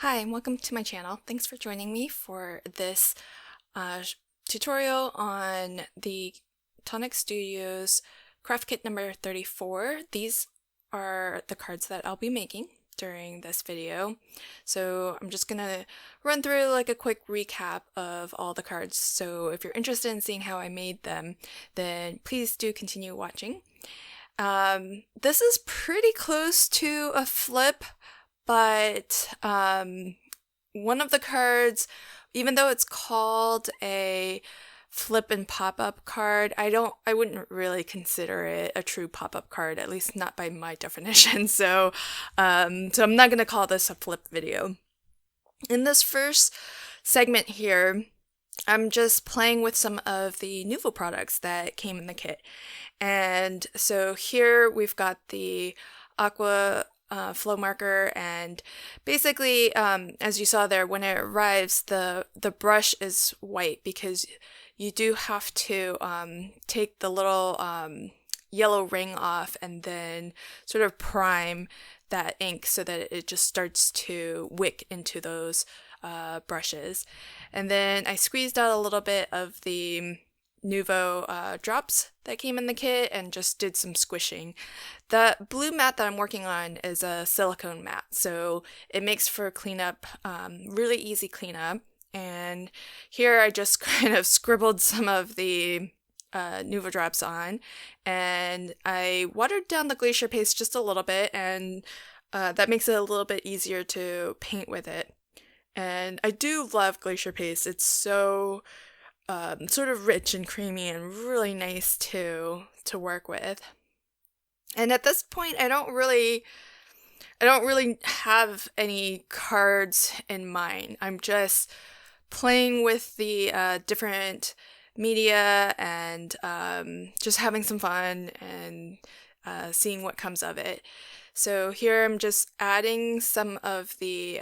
Hi, and welcome to my channel. Thanks for joining me for this tutorial on the Tonic Studios craft kit number 34. These are the cards that I'll be making during this video. So I'm just gonna run through like a quick recap of all the cards. So if you're interested in seeing how I made them, then please do continue watching. This is pretty close to a flip, but one of the cards, even though it's called a flip and pop-up card, I wouldn't really consider it a true pop-up card, at least not by my definition. So I'm not gonna call this a flip video. In this first segment here, I'm just playing with some of the Nuvo products that came in the kit. And so here we've got the Aqua flow marker, and basically, as you saw there, when it arrives, the brush is white because you do have to take the little yellow ring off and then sort of prime that ink so that it just starts to wick into those brushes. And then I squeezed out a little bit of the Nuvo drops that came in the kit and just did some squishing. The blue mat that I'm working on is a silicone mat, so it makes for cleanup, really easy cleanup. And here I just kind of scribbled some of the Nuvo drops on, and I watered down the glacier paste just a little bit, and that makes it a little bit easier to paint with it. And I do love glacier paste. It's so sort of rich and creamy and really nice to work with. And at this point, I don't really have any cards in mind. I'm just playing with the different media and just having some fun and seeing what comes of it. So here I'm just adding some of the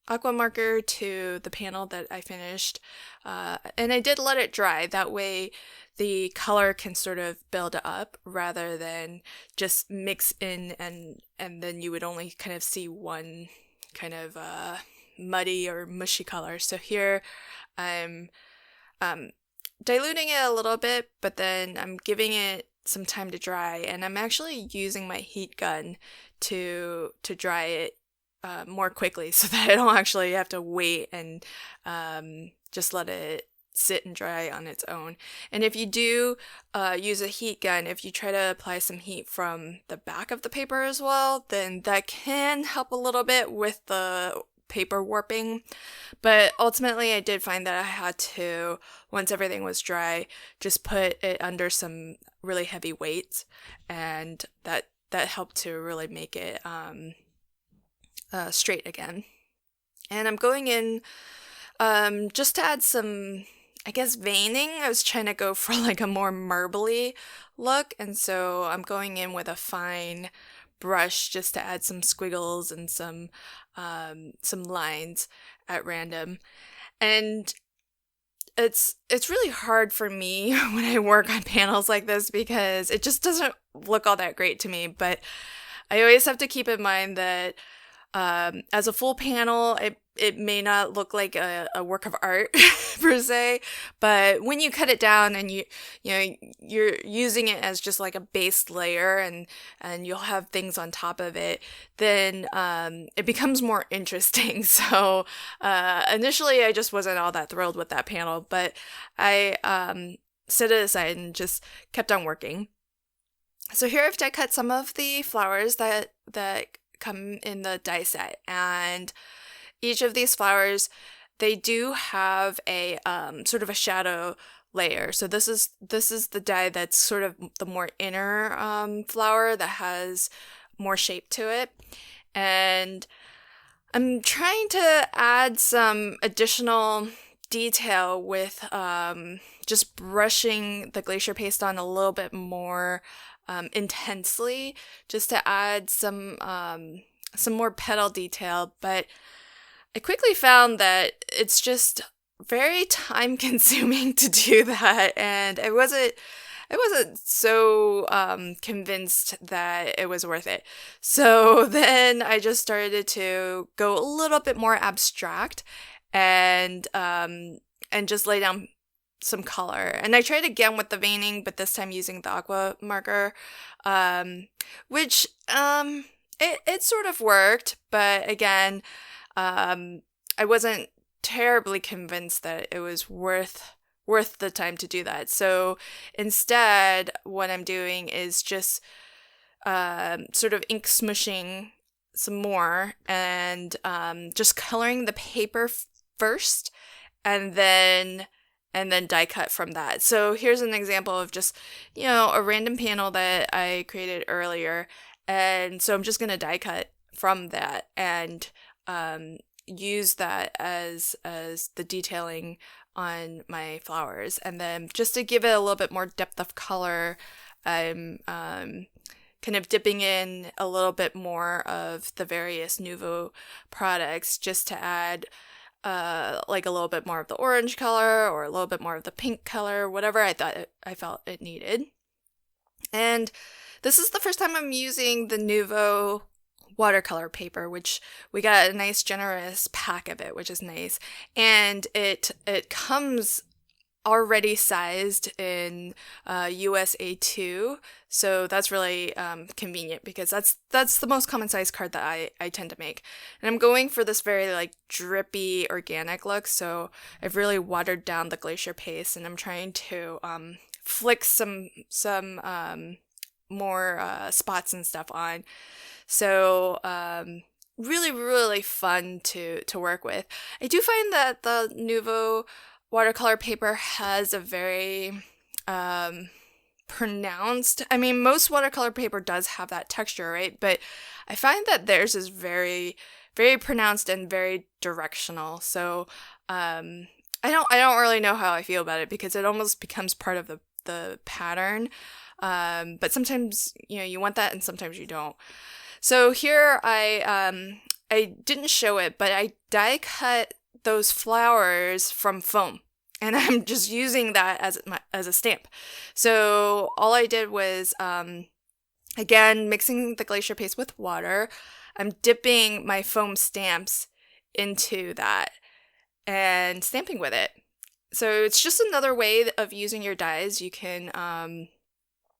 Aqua marker to the panel that I finished, and I did let it dry. That way the color can sort of build up rather than just mix in and then you would only kind of see one kind of muddy or mushy color. So here I'm diluting it a little bit, but then I'm giving it some time to dry, and I'm actually using my heat gun to dry it more quickly so that I don't actually have to wait and just let it sit and dry on its own. And if you do use a heat gun, if you try to apply some heat from the back of the paper as well, then that can help a little bit with the paper warping. But ultimately I did find that I had to, once everything was dry, just put it under some really heavy weights, and that helped to really make it straight again. And I'm going in just to add some, I guess, veining. I was trying to go for like a more marbly look, and so I'm going in with a fine brush just to add some squiggles and some lines at random. And it's really hard for me when I work on panels like this because it just doesn't look all that great to me. But I always have to keep in mind that as a full panel, it may not look like a work of art per se, but when you cut it down and you're using it as just like a base layer and you'll have things on top of it, then it becomes more interesting. So initially I just wasn't all that thrilled with that panel, but I set it aside and just kept on working. So here I've die cut some of the flowers that come in the die set, and each of these flowers, they do have a sort of a shadow layer. So this is the die that's sort of the more inner flower that has more shape to it, and I'm trying to add some additional detail with just brushing the glacier paste on a little bit more intensely, just to add some more petal detail. But I quickly found that it's just very time consuming to do that, and I I wasn't so convinced that it was worth it. So then I just started to go a little bit more abstract and just lay down some color. And I tried again with the veining, but this time using the Aqua marker, which it sort of worked, but again, I wasn't terribly convinced that it was worth the time to do that. So instead, what I'm doing is just sort of ink smushing some more and just coloring the paper first, and then die cut from that. So here's an example of just, a random panel that I created earlier. And so I'm just going to die cut from that and use that as the detailing on my flowers. And then just to give it a little bit more depth of color, I'm kind of dipping in a little bit more of the various Nouveau products just to add like a little bit more of the orange color or a little bit more of the pink color, whatever I felt it needed. And this is the first time I'm using the Nouveau watercolor paper, which we got a nice generous pack of it, which is nice. And it comes already sized in USA 2, so that's really convenient because that's the most common size card that I tend to make. And I'm going for this very like drippy organic look, so I've really watered down the glacier paste, and I'm trying to flick some more spots and stuff on. So really, really fun to work with. I do find that the Nouveau watercolor paper has a very pronounced, I mean, most watercolor paper does have that texture, right? But I find that theirs is very, very pronounced and very directional. So I don't really know how I feel about it because it almost becomes part of the pattern. But sometimes, you want that and sometimes you don't. So here I didn't show it, but I die cut those flowers from foam, and I'm just using that as a stamp. So all I did was, again, mixing the glacier paste with water. I'm dipping my foam stamps into that and stamping with it. So it's just another way of using your dyes. You can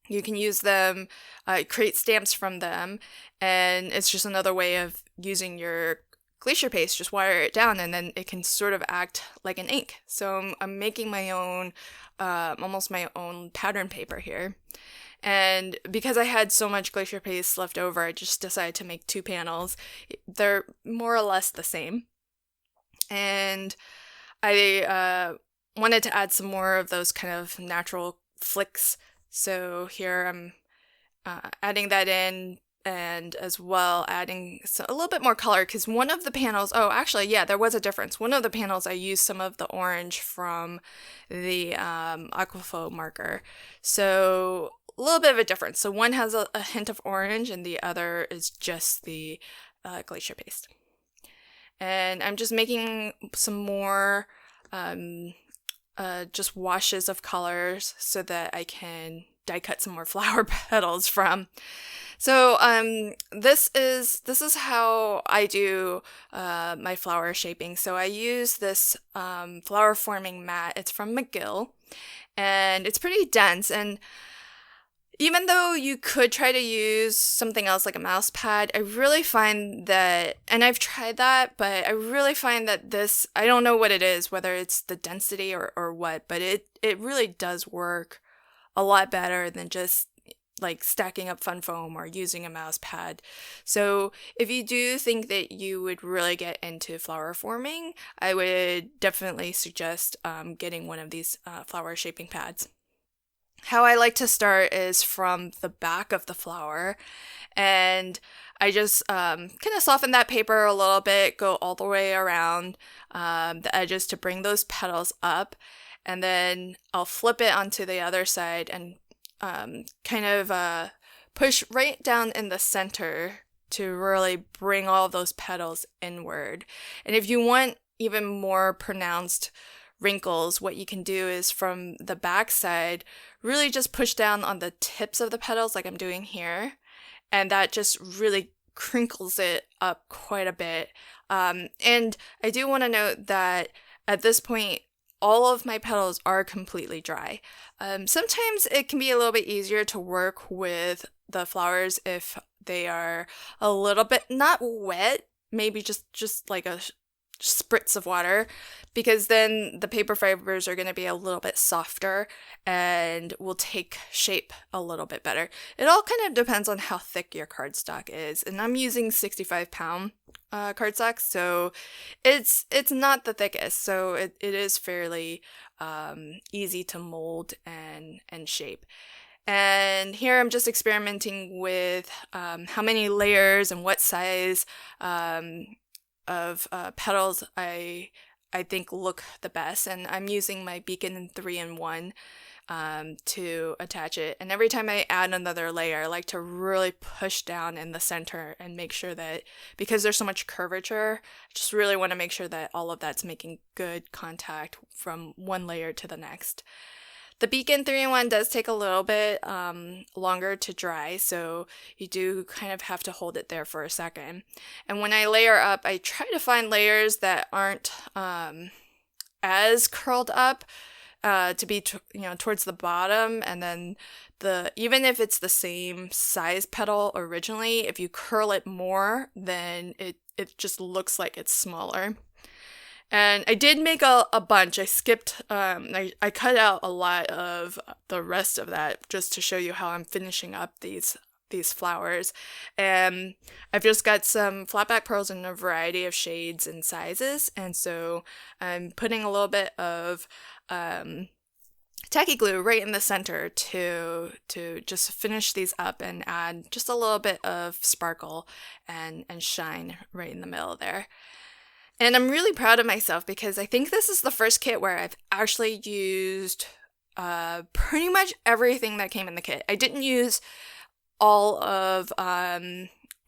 use them, create stamps from them, and it's just another way of using your glacier paste. Just water it down, and then it can sort of act like an ink. So I'm making my own, almost my own pattern paper here. And because I had so much glacier paste left over, I just decided to make 2 panels. They're more or less the same. And I wanted to add some more of those kind of natural flicks. So here I'm adding that in, and as well adding a little bit more color, because one of the panels, there was a difference. One of the panels I used some of the orange from the Aqua marker. So a little bit of a difference. So one has a hint of orange and the other is just the glacier paste. And I'm just making some more just washes of colors so that I can die cut some more flower petals from. So this is how I do my flower shaping. So I use this flower forming mat. It's from McGill, and it's pretty dense. And even though you could try to use something else like a mouse pad, I really find that, and I've tried that, but I really find that this, I don't know what it is, whether it's the density or what, but it really does work a lot better than just like stacking up fun foam or using a mouse pad. So if you do think that you would really get into flower forming, I would definitely suggest getting one of these flower shaping pads. How I like to start is from the back of the flower, and I just kind of soften that paper a little bit, go all the way around the edges to bring those petals up, and then I'll flip it onto the other side and kind of push right down in the center to really bring all those petals inward. And if you want even more pronounced wrinkles, what you can do is from the back side, really just push down on the tips of the petals like I'm doing here. And that just really crinkles it up quite a bit. And I do want to note that at this point, all of my petals are completely dry. Sometimes it can be a little bit easier to work with the flowers if they are a little bit not wet, maybe just like a spritz of water, because then the paper fibers are going to be a little bit softer and will take shape a little bit better. It all kind of depends on how thick your cardstock is, and I'm using 65-pound cardstock, so it's not the thickest, so it is fairly easy to mold and shape. And here I'm just experimenting with how many layers and what size of petals I think look the best, and I'm using my Beacon 3-in-1 to attach it. And every time I add another layer, I like to really push down in the center and make sure that, because there's so much curvature, I just really want to make sure that all of that's making good contact from one layer to the next. The Beacon 3-in-1 does take a little bit longer to dry, so you do kind of have to hold it there for a second. And when I layer up, I try to find layers that aren't as curled up to be towards the bottom, and then even if it's the same size petal originally, if you curl it more, then it just looks like it's smaller. And I did make a bunch. I skipped, I cut out a lot of the rest of that just to show you how I'm finishing up these flowers. And I've just got some flatback pearls in a variety of shades and sizes. And so I'm putting a little bit of tacky glue right in the center to just finish these up and add just a little bit of sparkle and shine right in the middle there. And I'm really proud of myself because I think this is the first kit where I've actually used pretty much everything that came in the kit. I didn't use all of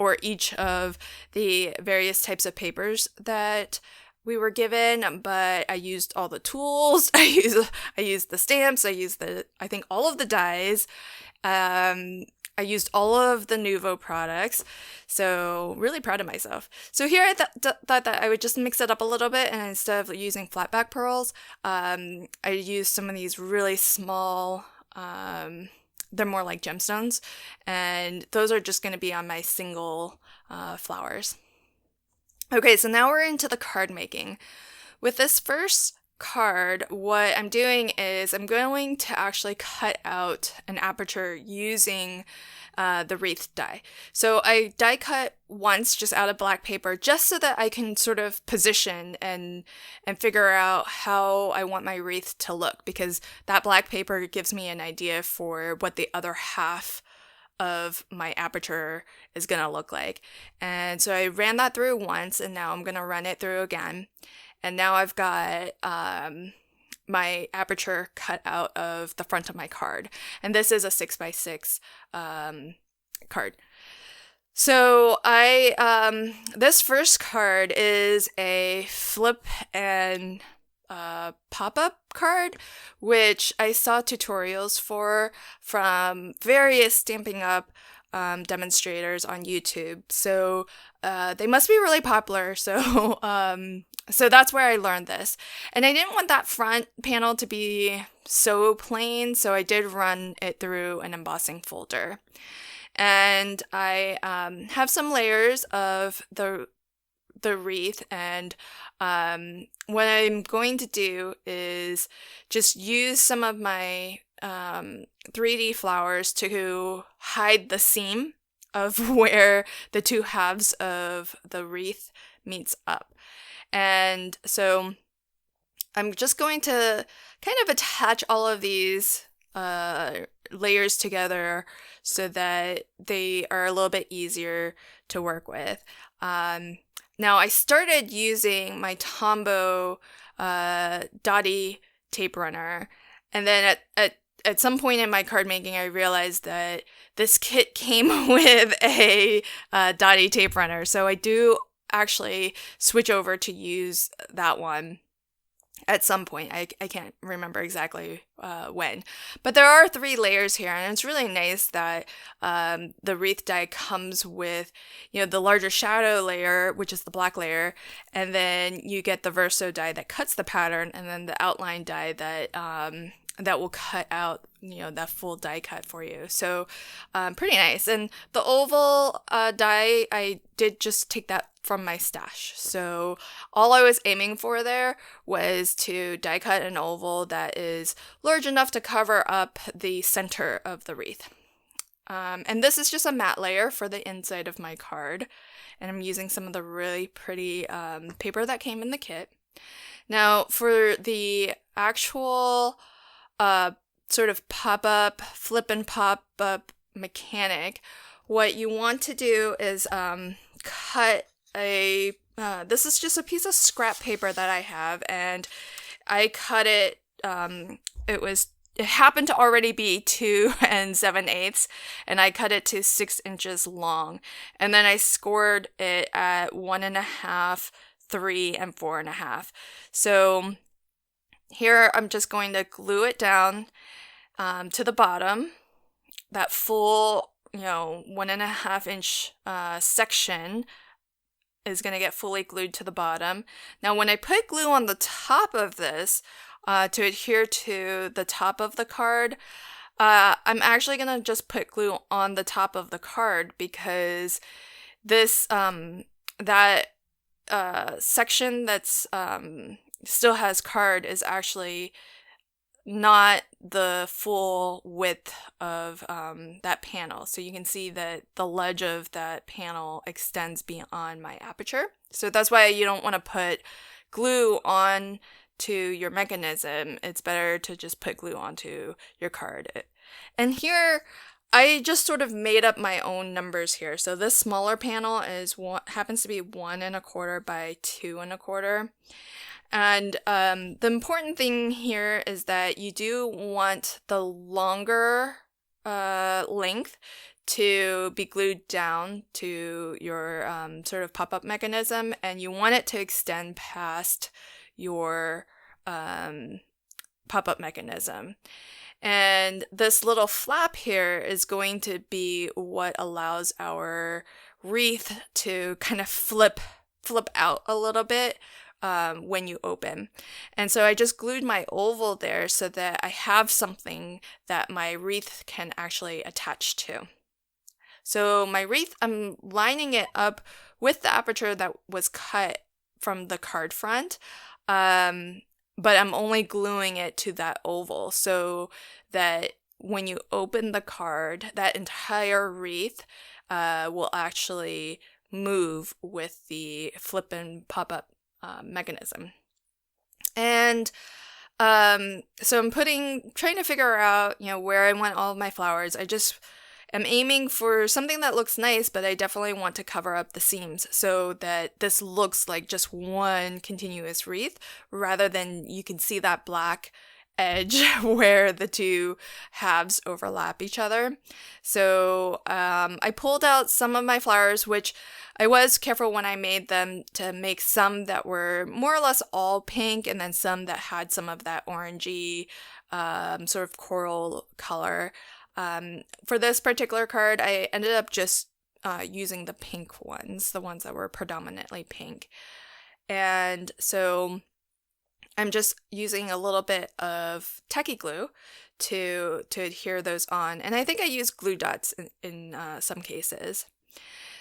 or each of the various types of papers that we were given, but I used all the tools. I used the stamps. I think all of the dyes. I used all of the Nuvo products, so really proud of myself. So here I thought that I would just mix it up a little bit, and instead of using flatback pearls, I used some of these really small, they're more like gemstones, and those are just going to be on my single flowers. Okay, so now we're into the card making. With this first card, what I'm doing is I'm going to actually cut out an aperture using the Wreath die. So I die cut once just out of black paper just so that I can sort of position and figure out how I want my wreath to look, because that black paper gives me an idea for what the other half of my aperture is going to look like. And so I ran that through once, and now I'm going to run it through again. And now I've got my aperture cut out of the front of my card. And this is a 6x6 card. So this first card is a flip and pop-up card, which I saw tutorials for from various Stampin' Up! Demonstrators on YouTube. So they must be really popular. So so that's where I learned this. And I didn't want that front panel to be so plain, so I did run it through an embossing folder. And I have some layers of the wreath, and what I'm going to do is just use some of my 3D flowers to hide the seam of where the two halves of the wreath meets up. And so I'm just going to kind of attach all of these layers together so that they are a little bit easier to work with. Now I started using my Tombow Dottie tape runner, and then at some point in my card making, I realized that this kit came with a Dottie tape runner, so I do actually switch over to use that one. at some point. I can't remember exactly when. But there are 3 layers here, and it's really nice that the Wreath die comes with, the larger shadow layer, which is the black layer, and then you get the verso die that cuts the pattern, and then the outline die that will cut out, that full die cut for you. So pretty nice. And the oval die, I did just take that from my stash. So all I was aiming for there was to die cut an oval that is large enough to cover up the center of the wreath. And this is just a matte layer for the inside of my card. And I'm using some of the really pretty paper that came in the kit. Now for the actual sort of pop-up, flip and pop-up mechanic, what you want to do is cut this is just a piece of scrap paper that I have, and I cut it, it happened to already be 2 7/8, and I cut it to 6 inches long, and then I scored it at 1.5, 3, and 4.5. So here I'm just going to glue it down to the bottom. That full, 1.5 inch section is going to get fully glued to the bottom. Now when I put glue on the top of this to adhere to the top of the card, I'm actually going to just put glue on the top of the card because this that section that's still has card is actually not the full width of that panel. So you can see that the ledge of that panel extends beyond my aperture. So that's why you don't want to put glue on to your mechanism. It's better to just put glue onto your card. And here, I just sort of made up my own numbers here. So this smaller panel happens to be 1.25 by 2.25. And the important thing here is that you do want the longer length to be glued down to your sort of pop-up mechanism, and you want it to extend past your pop-up mechanism. And this little flap here is going to be what allows our wreath to kind of flip out a little bit when you open. And so I just glued my oval there so that I have something that my wreath can actually attach to. So my wreath, I'm lining it up with the aperture that was cut from the card front, but I'm only gluing it to that oval so that when you open the card, that entire wreath will actually move with the flip and pop-up mechanism. And so I'm trying to figure out, where I want all of my flowers. I just am aiming for something that looks nice, but I definitely want to cover up the seams so that this looks like just one continuous wreath rather than you can see that black edge where the two halves overlap each other. So I pulled out some of my flowers, which I was careful when I made them to make some that were more or less all pink and then some that had some of that orangey sort of coral color. For this particular card, I ended up just using the pink ones, the ones that were predominantly pink. And so I'm just using a little bit of tacky glue to adhere those on. And I think I use glue dots in some cases.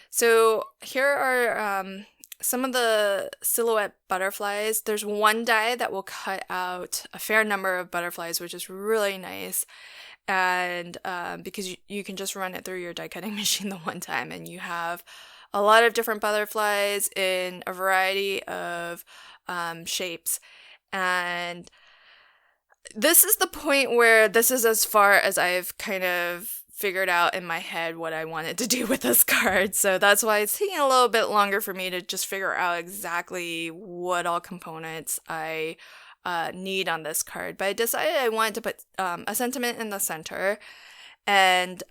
So here are some of the silhouette butterflies. There's one die that will cut out a fair number of butterflies, which is really nice. And because you can just run it through your die cutting machine the one time, and you have a lot of different butterflies in a variety of shapes. And this is the point where this is as far as I've kind of figured out in my head what I wanted to do with this card. So that's why it's taking a little bit longer for me to just figure out exactly what all components I need on this card. But I decided I wanted to put a sentiment in the center. And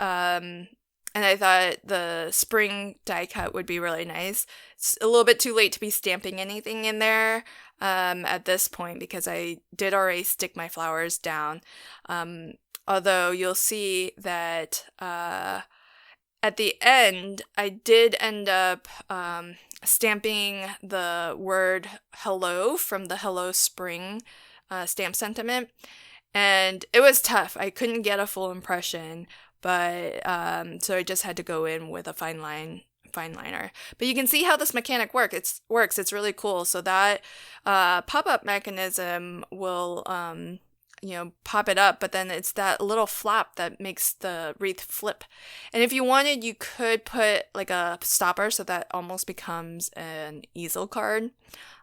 And I thought the spring die cut would be really nice. It's a little bit too late to be stamping anything in there at this point because I did already stick my flowers down. Although you'll see that at the end, I did end up stamping the word hello from the Hello Spring stamp sentiment. And it was tough. I couldn't get a full impression, but so I just had to go in with a fine liner. But you can see how this mechanic works. It's really cool. So that pop-up mechanism will pop it up, but then it's that little flap that makes the wreath flip. And if you wanted, you could put like a stopper so that almost becomes an easel card.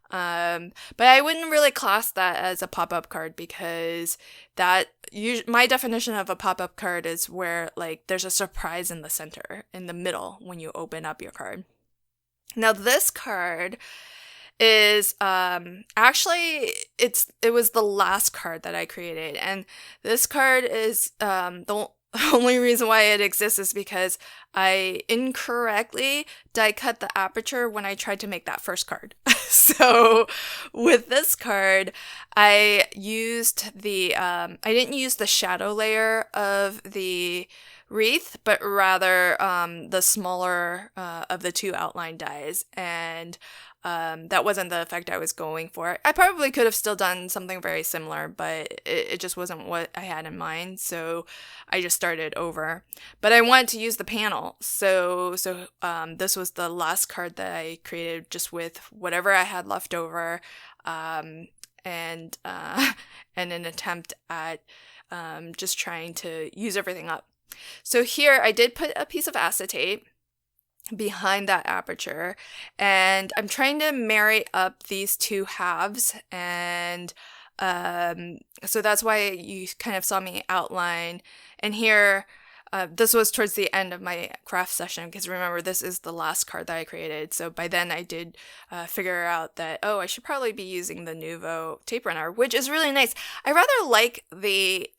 But I wouldn't really class that as a pop-up card because my definition of a pop-up card is where like there's a surprise in the center, in the middle when you open up your card. Now this card is actually it was the last card that I created, and this card is the only reason why it exists is because I incorrectly die cut the aperture when I tried to make that first card. So with this card, I used I didn't use the shadow layer of the wreath, but rather the smaller of the two outline dies, and that wasn't the effect I was going for. I probably could have still done something very similar, but it just wasn't what I had in mind, so I just started over. But I wanted to use the panel, so this was the last card that I created just with whatever I had left over, and an attempt at just trying to use everything up. So here I did put a piece of acetate behind that aperture, and I'm trying to marry up these two halves, and so that's why you kind of saw me outline. And here this was towards the end of my craft session, because remember, this is the last card that I created, so by then I did figure out that, I should probably be using the Nuvo tape runner, which is really nice. I rather like the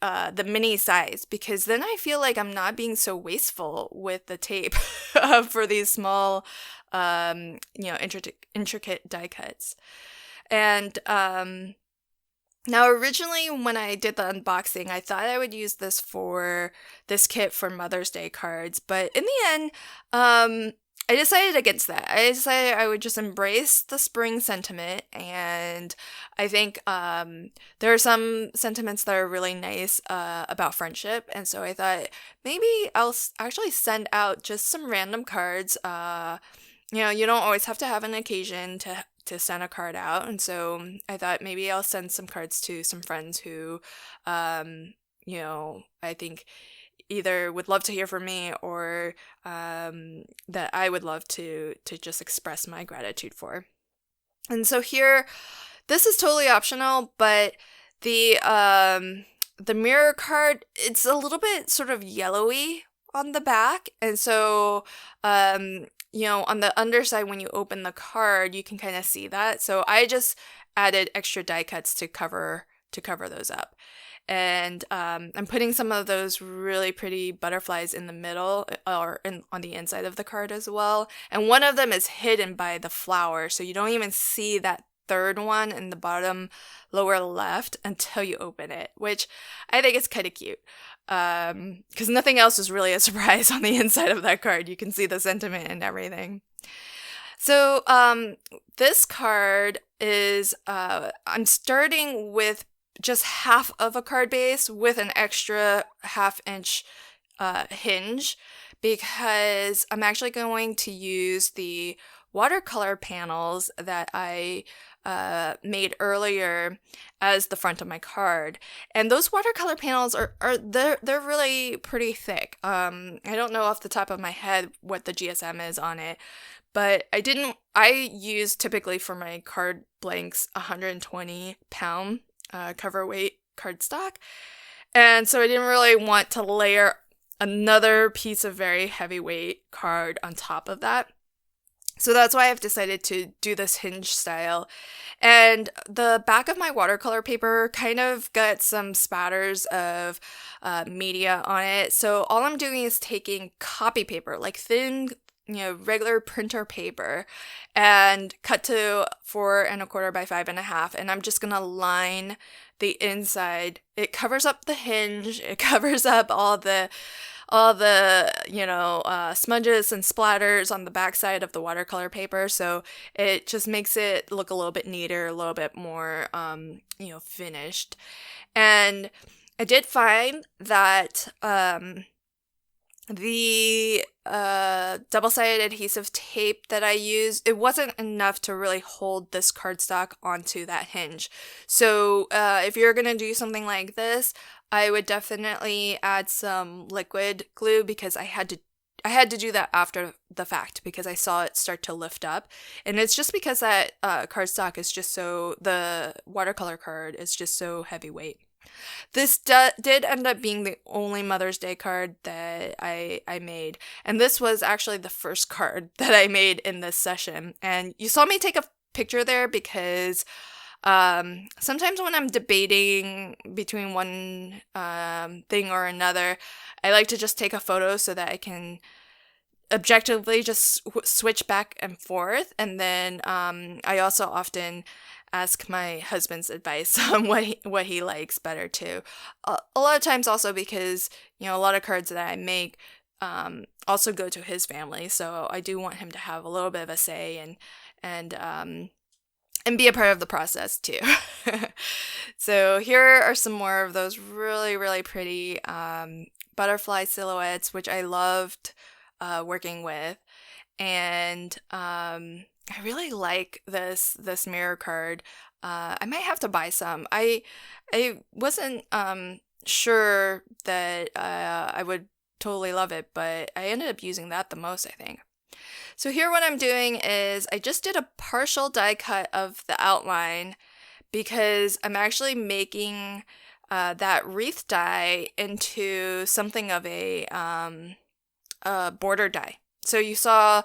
mini size, because then I feel like I'm not being so wasteful with the tape for these small intricate die cuts. And now, originally, when I did the unboxing, I thought I would use this kit for Mother's Day cards, but in the end, I decided against that. I decided I would just embrace the spring sentiment, and I think there are some sentiments that are really nice about friendship, and so I thought maybe I'll actually send out just some random cards. You don't always have to have an occasion to send a card out, and so I thought maybe I'll send some cards to some friends who, I think either would love to hear from me or that I would love to just express my gratitude for. And so here, this is totally optional, but the mirror card, it's a little bit sort of yellowy on the back, and so on the underside, when you open the card, you can kind of see that. So I just added extra die cuts to cover those up. And I'm putting some of those really pretty butterflies in the middle or on the inside of the card as well. And one of them is hidden by the flower, so you don't even see that third one in the bottom lower left until you open it, which I think is kind of cute. Because nothing else is really a surprise on the inside of that card. You can see the sentiment and everything. So this card is, I'm starting with just half of a card base with an extra 1/2 inch hinge, because I'm actually going to use the watercolor panels that I made earlier as the front of my card. And those watercolor panels they're really pretty thick. I don't know off the top of my head what the GSM is on it, but I use typically for my card blanks 120 pound cover weight cardstock. And so I didn't really want to layer another piece of very heavyweight card on top of that. So that's why I've decided to do this hinge style. And the back of my watercolor paper kind of got some spatters of media on it. So all I'm doing is taking copy paper, like thin, regular printer paper, and cut to 4¼ by 5½. And I'm just gonna line the inside. It covers up the hinge. It covers up all the smudges and splatters on the backside of the watercolor paper, so it just makes it look a little bit neater, a little bit more finished. And I did find that the double-sided adhesive tape that I used, it wasn't enough to really hold this cardstock onto that hinge. So if you're gonna do something like this, I would definitely add some liquid glue, because I had to do that after the fact because I saw it start to lift up. And it's just because that cardstock is just the watercolor card is just so heavyweight. This did end up being the only Mother's Day card that I made. And this was actually the first card that I made in this session. And you saw me take a picture there because sometimes when I'm debating between one thing or another, I like to just take a photo so that I can objectively just switch back and forth. And then I also often ask my husband's advice on what he likes better too. A lot of times also because, a lot of cards that I make also go to his family, so I do want him to have a little bit of a say and be a part of the process too. So here are some more of those really, really pretty butterfly silhouettes, which I loved working with. And I really like this mirror card. I might have to buy some. I wasn't sure that I would totally love it, but I ended up using that the most, I think. So here what I'm doing is I just did a partial die cut of the outline because I'm actually making that wreath die into something of a border die. So you saw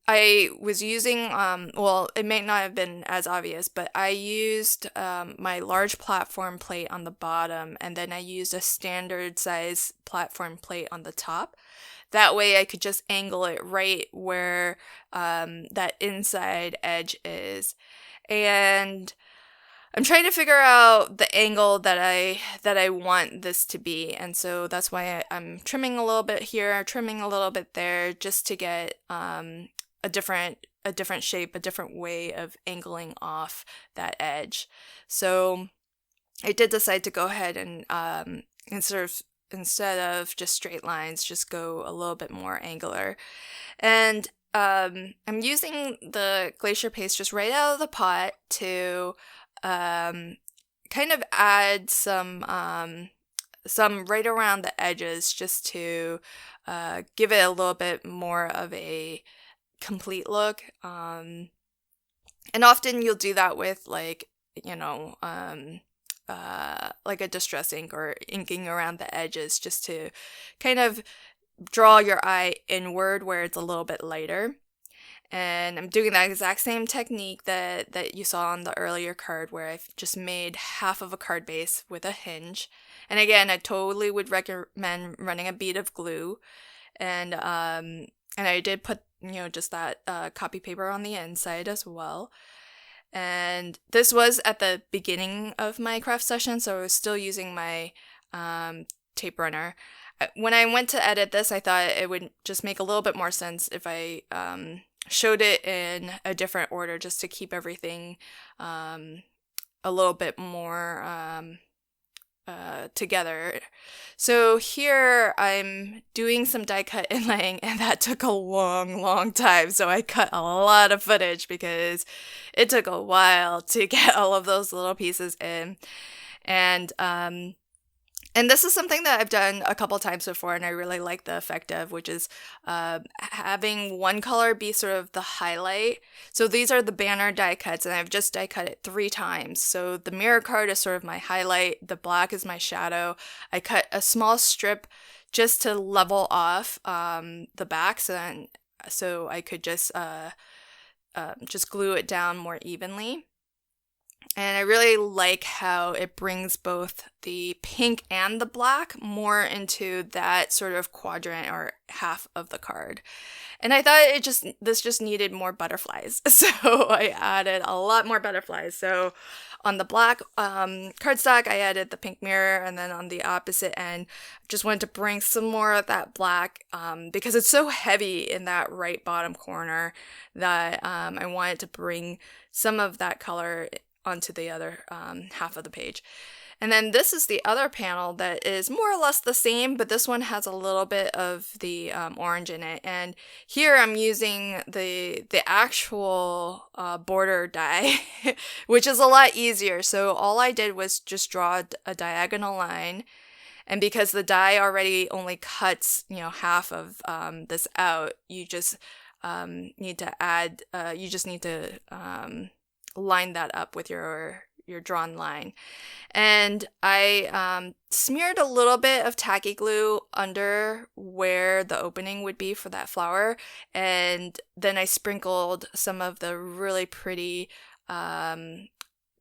I was using, it may not have been as obvious, but I used my large platform plate on the bottom, and then I used a standard size platform plate on the top. That way I could just angle it right where that inside edge is. And I'm trying to figure out the angle that I want this to be. And so that's why I'm trimming a little bit here, trimming a little bit there, just to get a different shape, a different way of angling off that edge. So I did decide to go ahead and instead of just straight lines, just go a little bit more angular. And I'm using the glacier paste just right out of the pot to kind of add some right around the edges, just to give it a little bit more of a complete look. And often you'll do that with like a distress ink or inking around the edges, just to kind of draw your eye inward where it's a little bit lighter. And I'm doing that exact same technique that you saw on the earlier card, where I've just made half of a card base with a hinge. And again, I totally would recommend running a bead of glue. And I did put just that copy paper on the inside as well. And this was at the beginning of my craft session, so I was still using my tape runner. When I went to edit this, I thought it would just make a little bit more sense if I showed it in a different order, just to keep everything a little bit more together. So here I'm doing some die cut inlaying, and that took a long time. So I cut a lot of footage because it took a while to get all of those little pieces in. And this is something that I've done a couple times before, and I really like the effect of, which is having one color be sort of the highlight. So these are the banner die cuts, and I've just die cut it 3 times. So the mirror card is sort of my highlight, the black is my shadow. I cut a small strip just to level off the back, so I could just just glue it down more evenly. And I really like how it brings both the pink and the black more into that sort of quadrant or half of the card. And I thought this just needed more butterflies. So I added a lot more butterflies. So on the black cardstock, I added the pink mirror, and then on the opposite end, just wanted to bring some more of that black because it's so heavy in that right bottom corner that I wanted to bring some of that color onto the other half of the page. And then this is the other panel that is more or less the same, but this one has a little bit of the orange in it. And here I'm using the actual border die, which is a lot easier. So all I did was just draw a diagonal line. And because the die already only cuts, half of this out, you just need to add, line that up with your drawn line. And I smeared a little bit of tacky glue under where the opening would be for that flower, and then I sprinkled some of the really pretty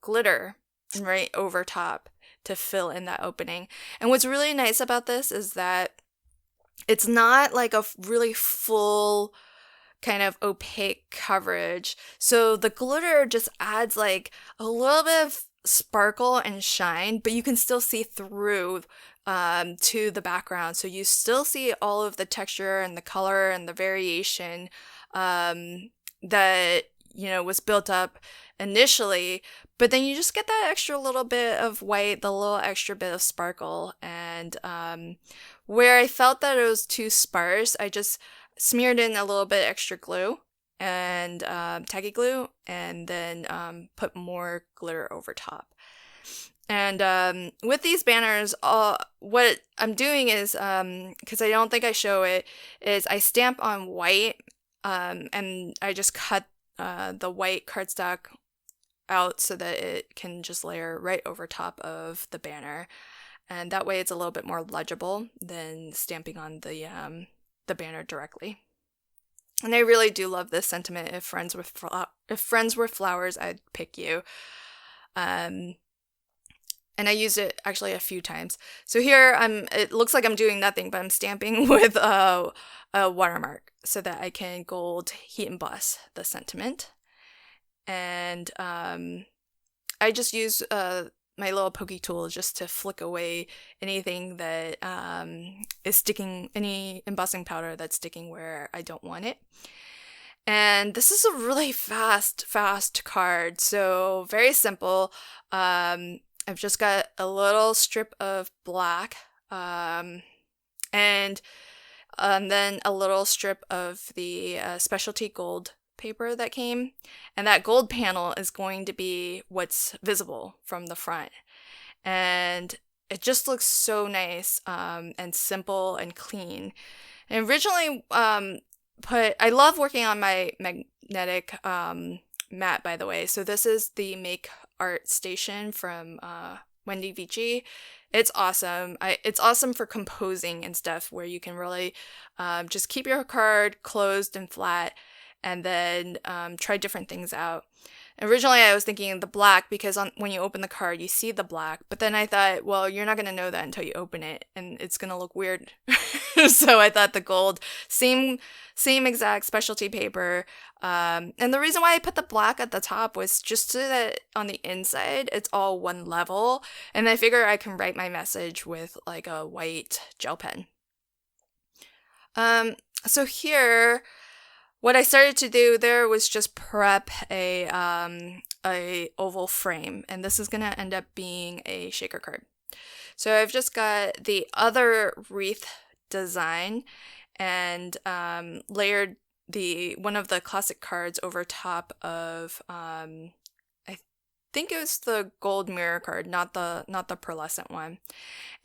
glitter right over top to fill in that opening. And what's really nice about this is that it's not like a really full kind of opaque coverage. So the glitter just adds like a little bit of sparkle and shine, but you can still see through to the background. So you still see all of the texture and the color and the variation that, was built up initially, but then you just get that extra little bit of white, the little extra bit of sparkle. And where I felt that it was too sparse, I just smeared in a little bit extra glue and tacky glue, and then put more glitter over top. And with these banners, what I'm doing is, because I don't think I show it, is I stamp on white, and I just cut the white cardstock out so that it can just layer right over top of the banner. And that way it's a little bit more legible than stamping on the banner directly. And I really do love this sentiment. If friends were flowers, I'd pick you. And I used it actually a few times. So here it looks like I'm doing nothing, but I'm stamping with a watermark so that I can gold heat emboss the sentiment. And I just use my little pokey tool just to flick away anything that is sticking, any embossing powder that's sticking where I don't want it. And this is a really fast card, so very simple. I've just got a little strip of black, and then a little strip of the specialty gold paper that came, and that gold panel is going to be what's visible from the front, and it just looks so nice and simple and clean. And originally I love working on my magnetic mat, by the way. So this is the Make Art Station from Wendy Vici. It's awesome. It's awesome for composing and stuff, where you can really just keep your card closed and flat, and then try different things out. Originally, I was thinking the black, because when you open the card, you see the black. But then I thought, well, you're not going to know that until you open it, and it's going to look weird. So I thought the gold, same exact specialty paper. And the reason why I put the black at the top was just so that on the inside, it's all one level. And I figure I can write my message with like a white gel pen. So here, what I started to do there was just prep a oval frame, and this is going to end up being a shaker card. So I've just got the other wreath design and layered one of the classic cards over top of I think it was the gold mirror card, not the pearlescent one.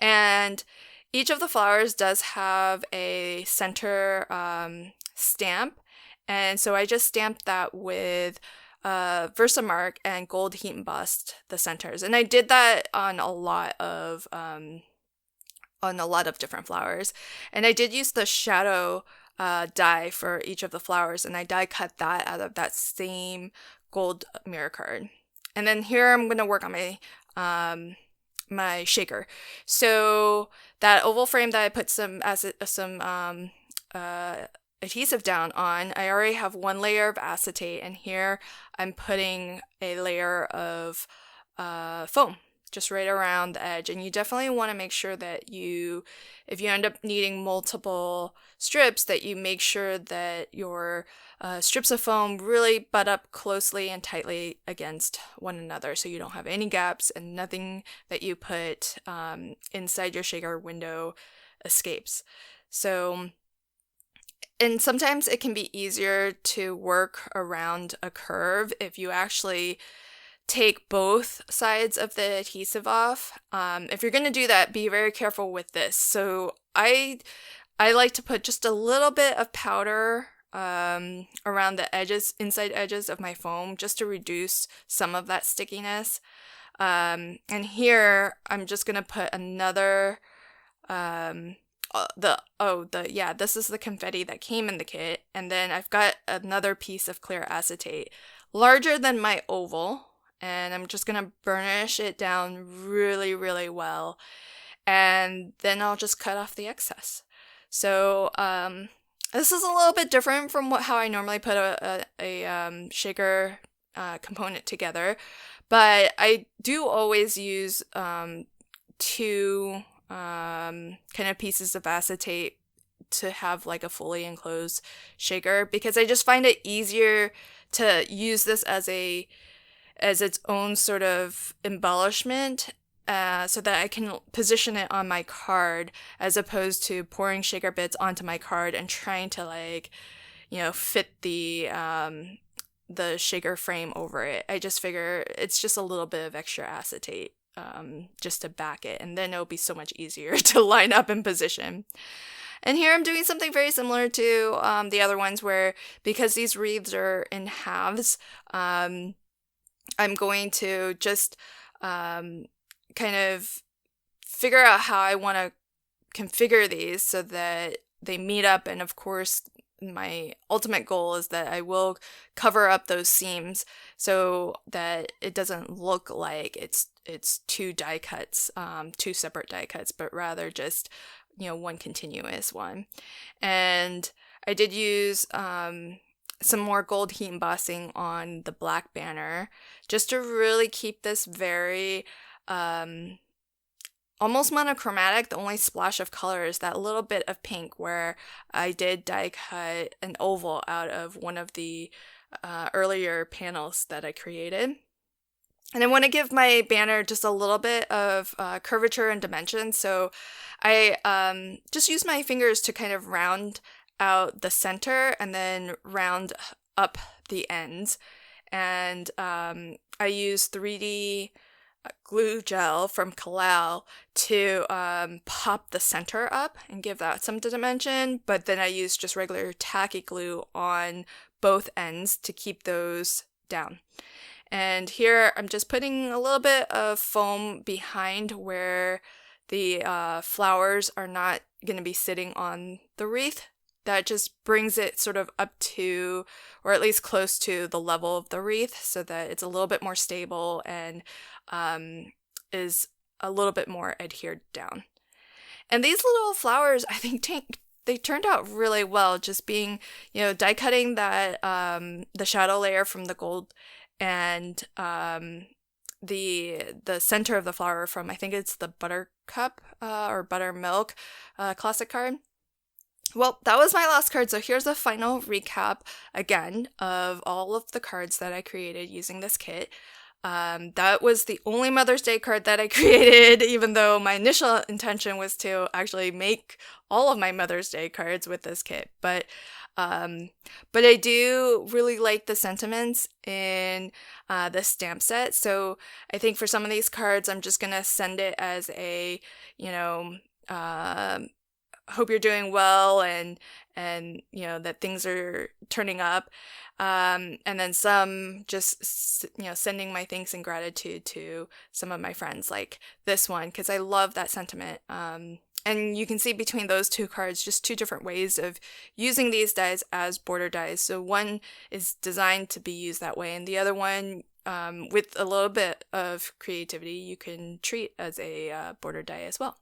And each of the flowers does have a center stamp. And so I just stamped that with Versamark and gold heat embossed the centers. And I did that on a lot of different flowers. And I did use the shadow die for each of the flowers, and I die cut that out of that same gold mirror card. And then here I'm going to work on my shaker. So that oval frame that I put some adhesive down on, I already have one layer of acetate, and here I'm putting a layer of foam just right around the edge. And you definitely want to make sure that if you end up needing multiple strips, that you make sure that your strips of foam really butt up closely and tightly against one another, so you don't have any gaps and nothing that you put inside your shaker window escapes. So, and sometimes it can be easier to work around a curve if you actually take both sides of the adhesive off. If you're going to do that, be very careful with this. So I like to put just a little bit of powder around the inside edges of my foam, just to reduce some of that stickiness. And here I'm just going to put another this is the confetti that came in the kit, and then I've got another piece of clear acetate larger than my oval, and I'm just gonna burnish it down really, really well, and then I'll just cut off the excess. So this is a little bit different from how I normally put a shaker component together, but I do always use two kind of pieces of acetate to have like a fully enclosed shaker, because I just find it easier to use this as its own sort of embellishment, so that I can position it on my card, as opposed to pouring shaker bits onto my card and trying to fit the shaker frame over it. I just figure it's just a little bit of extra acetate just to back it, and then it'll be so much easier to line up and position. And here I'm doing something very similar to the other ones, where because these wreaths are in halves, I'm going to just kind of figure out how I want to configure these so that they meet up. And of course, my ultimate goal is that I will cover up those seams so that it doesn't look like it's two die cuts, two separate die cuts, but rather just one continuous one. And I did use some more gold heat embossing on the black banner, just to really keep this very almost monochromatic. The only splash of color is that little bit of pink, where I did die cut an oval out of one of the earlier panels that I created. And I want to give my banner just a little bit of curvature and dimension, so I just use my fingers to kind of round out the center and then round up the ends. And I use 3D glue gel from Kalal to pop the center up and give that some dimension, but then I use just regular tacky glue on both ends to keep those down. And here I'm just putting a little bit of foam behind where the flowers are not going to be sitting on the wreath. That just brings it sort of up to, or at least close to, the level of the wreath, so that it's a little bit more stable and is a little bit more adhered down. And these little flowers, I think they turned out really well, just being, die cutting that the shadow layer from the gold, and the center of the flower from, I think it's the Buttercup or Buttermilk classic card. Well, that was my last card, so here's a final recap again of all of the cards that I created using this kit. That was the only Mother's Day card that I created, even though my initial intention was to actually make all of my Mother's Day cards with this kit. But I do really like the sentiments in the stamp set, so I think for some of these cards, I'm just gonna send it as a, hope you're doing well, and that things are turning up, and then some just sending my thanks and gratitude to some of my friends, like this one, because I love that sentiment, and And you can see between those two cards just two different ways of using these dies as border dies. So one is designed to be used that way, and the other one, with a little bit of creativity, you can treat as a border die as well.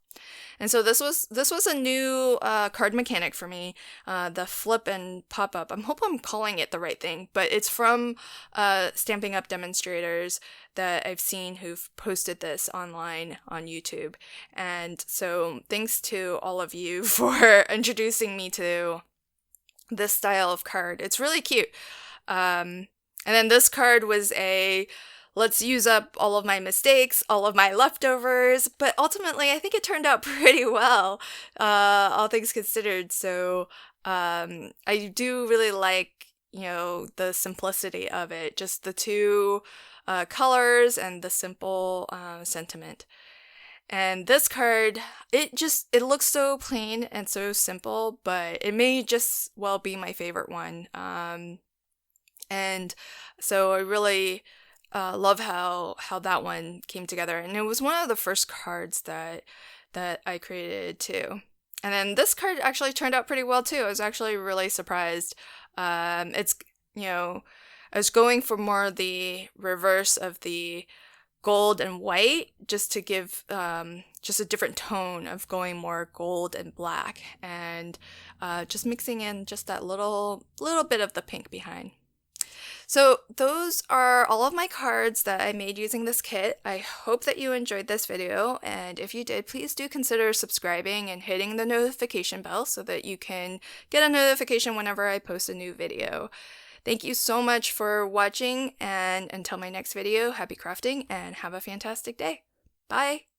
And so this was a new card mechanic for me, the flip and pop up. I hope I'm calling it the right thing, but it's from Stamping Up demonstrators that I've seen who've posted this online on YouTube. And so thanks to all of you for introducing me to this style of card. It's really cute. And then this card was let's use up all of my mistakes, all of my leftovers, but ultimately I think it turned out pretty well, all things considered. So I do really like, the simplicity of it, just the two colors and the simple sentiment. And this card, it looks so plain and so simple, but it may just well be my favorite one. And so I really love how that one came together, and it was one of the first cards that I created too. And then this card actually turned out pretty well too. I was actually really surprised. It's I was going for more the reverse of the gold and white, just to give just a different tone of going more gold and black, and just mixing in just that little bit of the pink behind. So those are all of my cards that I made using this kit. I hope that you enjoyed this video, and if you did, please do consider subscribing and hitting the notification bell so that you can get a notification whenever I post a new video. Thank you so much for watching, and until my next video, happy crafting and have a fantastic day. Bye!